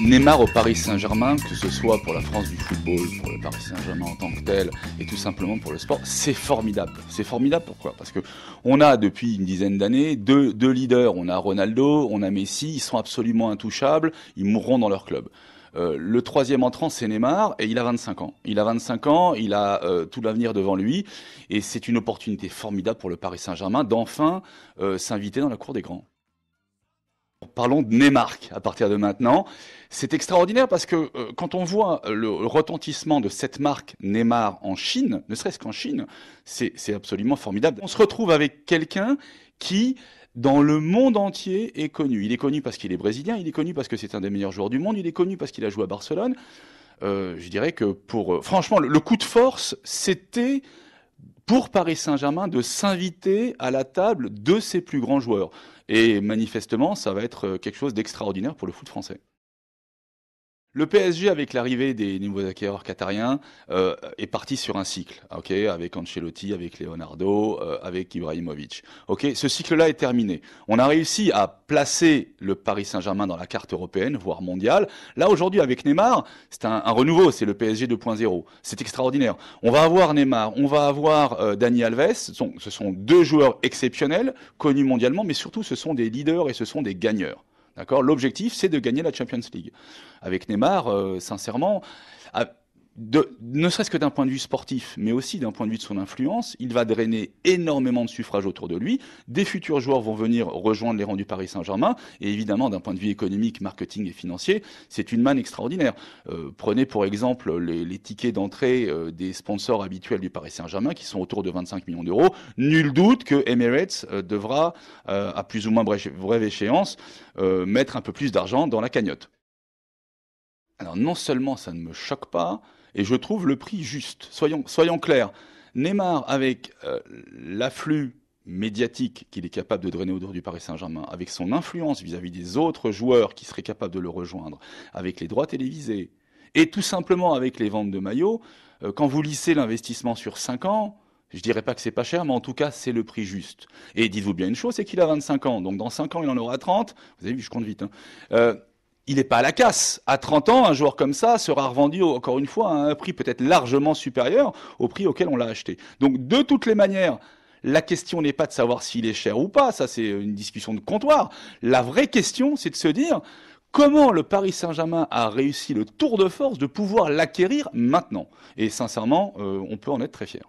Neymar au Paris Saint-Germain, que ce soit pour la France du football, pour le Paris Saint-Germain en tant que tel, et tout simplement pour le sport, c'est formidable. C'est formidable pourquoi? Parce que on a depuis une dizaine d'années deux leaders. On a Ronaldo, on a Messi, ils sont absolument intouchables, ils mourront dans leur club. Le troisième entrant, c'est Neymar, et il a 25 ans. Il a 25 ans, il a tout l'avenir devant lui, et c'est une opportunité formidable pour le Paris Saint-Germain d'enfin s'inviter dans la cour des grands. Parlons de Neymar à partir de maintenant. C'est extraordinaire parce que quand on voit le retentissement de cette marque Neymar en Chine, ne serait-ce qu'en Chine, c'est absolument formidable. On se retrouve avec quelqu'un qui, dans le monde entier, est connu. Il est connu parce qu'il est brésilien, il est connu parce que c'est un des meilleurs joueurs du monde, il est connu parce qu'il a joué à Barcelone. Je dirais que franchement, le coup de force, c'était pour Paris Saint-Germain de s'inviter à la table de ses plus grands joueurs. Et manifestement, ça va être quelque chose d'extraordinaire pour le foot français. Le PSG, avec l'arrivée des nouveaux acquéreurs qatariens, est parti sur un cycle, ok, avec Ancelotti, avec Leonardo, avec Ibrahimovic. Ok, ce cycle-là est terminé. On a réussi à placer le Paris Saint-Germain dans la carte européenne, voire mondiale. Là, aujourd'hui, avec Neymar, c'est un renouveau, c'est le PSG 2.0. C'est extraordinaire. On va avoir Neymar, on va avoir Dani Alves. Ce sont deux joueurs exceptionnels, connus mondialement, mais surtout, ce sont des leaders et ce sont des gagneurs. D'accord. L'objectif, c'est de gagner la Champions League. Avec Neymar, sincèrement, ne serait-ce que d'un point de vue sportif, mais aussi d'un point de vue de son influence, il va drainer énormément de suffrages autour de lui. Des futurs joueurs vont venir rejoindre les rangs du Paris Saint-Germain. Et évidemment, d'un point de vue économique, marketing et financier, c'est une manne extraordinaire. Prenez pour exemple les tickets d'entrée des sponsors habituels du Paris Saint-Germain, qui sont autour de 25 millions d'euros. Nul doute que Emirates devra, à plus ou moins brève échéance, mettre un peu plus d'argent dans la cagnotte. Alors non seulement ça ne me choque pas, et je trouve le prix juste. Soyons clairs. Neymar, avec l'afflux médiatique qu'il est capable de drainer autour du Paris Saint-Germain, avec son influence vis-à-vis des autres joueurs qui seraient capables de le rejoindre, avec les droits télévisés, et tout simplement avec les ventes de maillots, quand vous lissez l'investissement sur 5 ans, je dirais pas que c'est pas cher, mais en tout cas, c'est le prix juste. Et dites-vous bien une chose, c'est qu'il a 25 ans. Donc dans 5 ans, il en aura 30. Vous avez vu, je compte vite. Il n'est pas à la casse. À 30 ans, un joueur comme ça sera revendu, encore une fois, à un prix peut-être largement supérieur au prix auquel on l'a acheté. Donc, de toutes les manières, la question n'est pas de savoir s'il est cher ou pas. Ça, c'est une discussion de comptoir. La vraie question, c'est de se dire comment le Paris Saint-Germain a réussi le tour de force de pouvoir l'acquérir maintenant. Et sincèrement, on peut en être très fier.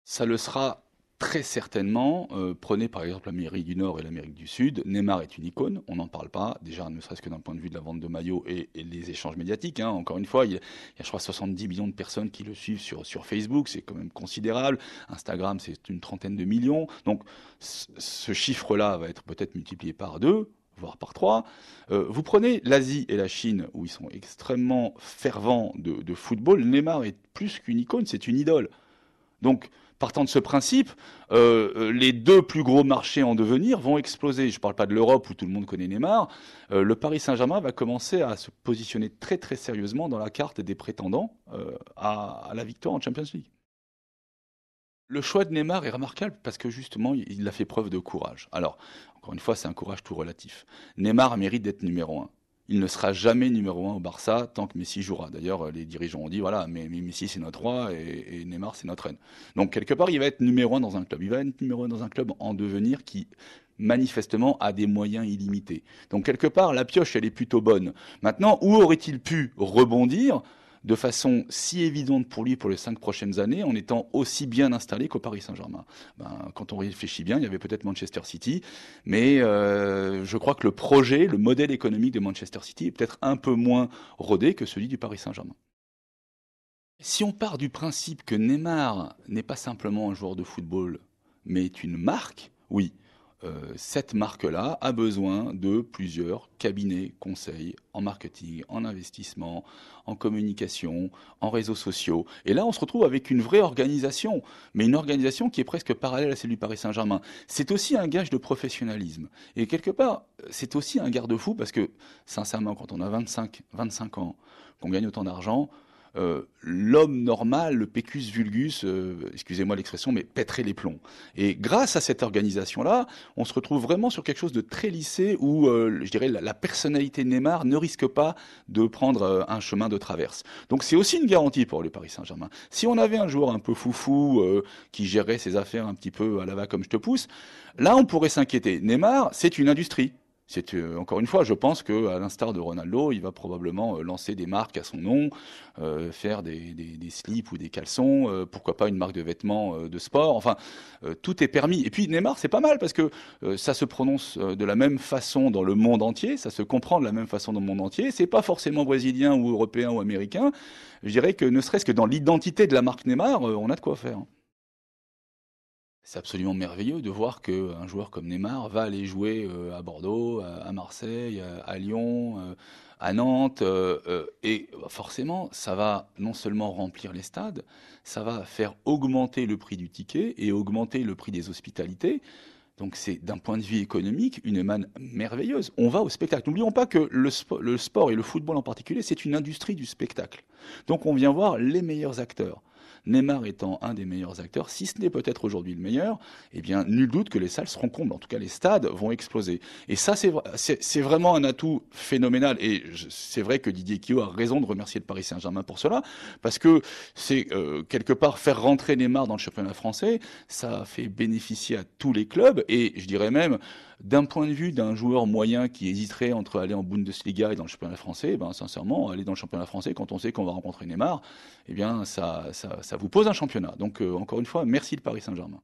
Ça le sera très certainement. Prenez par exemple l'Amérique du Nord et l'Amérique du Sud. Neymar est une icône, on n'en parle pas, déjà ne serait-ce que d'un point de vue de la vente de maillots et les échanges médiatiques. Hein. Encore une fois, il y a je crois 70 millions de personnes qui le suivent sur Facebook, c'est quand même considérable. Instagram, c'est une trentaine de millions. Donc ce chiffre-là va être peut-être multiplié par 2, voire par 3. Vous prenez l'Asie et la Chine, où ils sont extrêmement fervents de football. Neymar est plus qu'une icône, c'est une idole. Donc, partant de ce principe, les deux plus gros marchés en devenir vont exploser. Je ne parle pas de l'Europe où tout le monde connaît Neymar. Le Paris Saint-Germain va commencer à se positionner très très sérieusement dans la carte des prétendants à la victoire en Champions League. Le choix de Neymar est remarquable parce que justement, il a fait preuve de courage. Alors, encore une fois, c'est un courage tout relatif. Neymar mérite d'être numéro un. Il ne sera jamais numéro un au Barça tant que Messi jouera. D'ailleurs, les dirigeants ont dit, voilà, mais Messi c'est notre roi et Neymar c'est notre reine. Donc, quelque part, il va être numéro un dans un club. Il va être numéro un dans un club en devenir qui, manifestement, a des moyens illimités. Donc, quelque part, la pioche, elle est plutôt bonne. Maintenant, où aurait-il pu rebondir de façon si évidente pour lui pour les 5 prochaines années, en étant aussi bien installé qu'au Paris Saint-Germain? Quand on réfléchit bien, il y avait peut-être Manchester City, mais je crois que le projet, le modèle économique de Manchester City est peut-être un peu moins rodé que celui du Paris Saint-Germain. Si on part du principe que Neymar n'est pas simplement un joueur de football, mais est une marque, oui, cette marque-là a besoin de plusieurs cabinets conseils en marketing, en investissement, en communication, en réseaux sociaux. Et là, on se retrouve avec une vraie organisation, mais une organisation qui est presque parallèle à celle du Paris Saint-Germain. C'est aussi un gage de professionnalisme. Et quelque part, c'est aussi un garde-fou parce que, sincèrement, quand on a 25 ans, qu'on gagne autant d'argent, l'homme normal, le pecus vulgus, excusez-moi l'expression, mais pèterait les plombs. Et grâce à cette organisation-là, on se retrouve vraiment sur quelque chose de très lissé où, je dirais, la personnalité de Neymar ne risque pas de prendre un chemin de traverse. Donc c'est aussi une garantie pour le Paris Saint-Germain. Si on avait un joueur un peu foufou qui gérait ses affaires un petit peu à la va comme je te pousse, là on pourrait s'inquiéter. Neymar, c'est une industrie. C'est encore une fois, je pense que à l'instar de Ronaldo, il va probablement lancer des marques à son nom, faire des slips ou des caleçons, pourquoi pas une marque de vêtements de sport. Enfin, tout est permis. Et puis Neymar, c'est pas mal parce que ça se prononce de la même façon dans le monde entier, ça se comprend de la même façon dans le monde entier. C'est pas forcément brésilien ou européen ou américain. Je dirais que ne serait-ce que dans l'identité de la marque Neymar, on a de quoi faire. C'est absolument merveilleux de voir qu'un joueur comme Neymar va aller jouer à Bordeaux, à Marseille, à Lyon, à Nantes. Et forcément, ça va non seulement remplir les stades, ça va faire augmenter le prix du ticket et augmenter le prix des hospitalités. Donc c'est d'un point de vue économique une manne merveilleuse. On va au spectacle. N'oublions pas que le sport et le football en particulier, c'est une industrie du spectacle. Donc on vient voir les meilleurs acteurs. Neymar étant un des meilleurs acteurs, si ce n'est peut-être aujourd'hui le meilleur, eh bien nul doute que les salles seront combles. En tout cas, les stades vont exploser. Et ça, c'est vraiment un atout phénoménal. Et c'est vrai que Didier Quio a raison de remercier le Paris Saint-Germain pour cela, parce que c'est quelque part faire rentrer Neymar dans le championnat français, ça fait bénéficier à tous les clubs. Et je dirais même, d'un point de vue d'un joueur moyen qui hésiterait entre aller en Bundesliga et dans le championnat français, ben sincèrement, aller dans le championnat français quand on sait qu'on va rencontrer Neymar, eh bien ça vous pose un championnat. Donc encore une fois, merci le Paris Saint-Germain.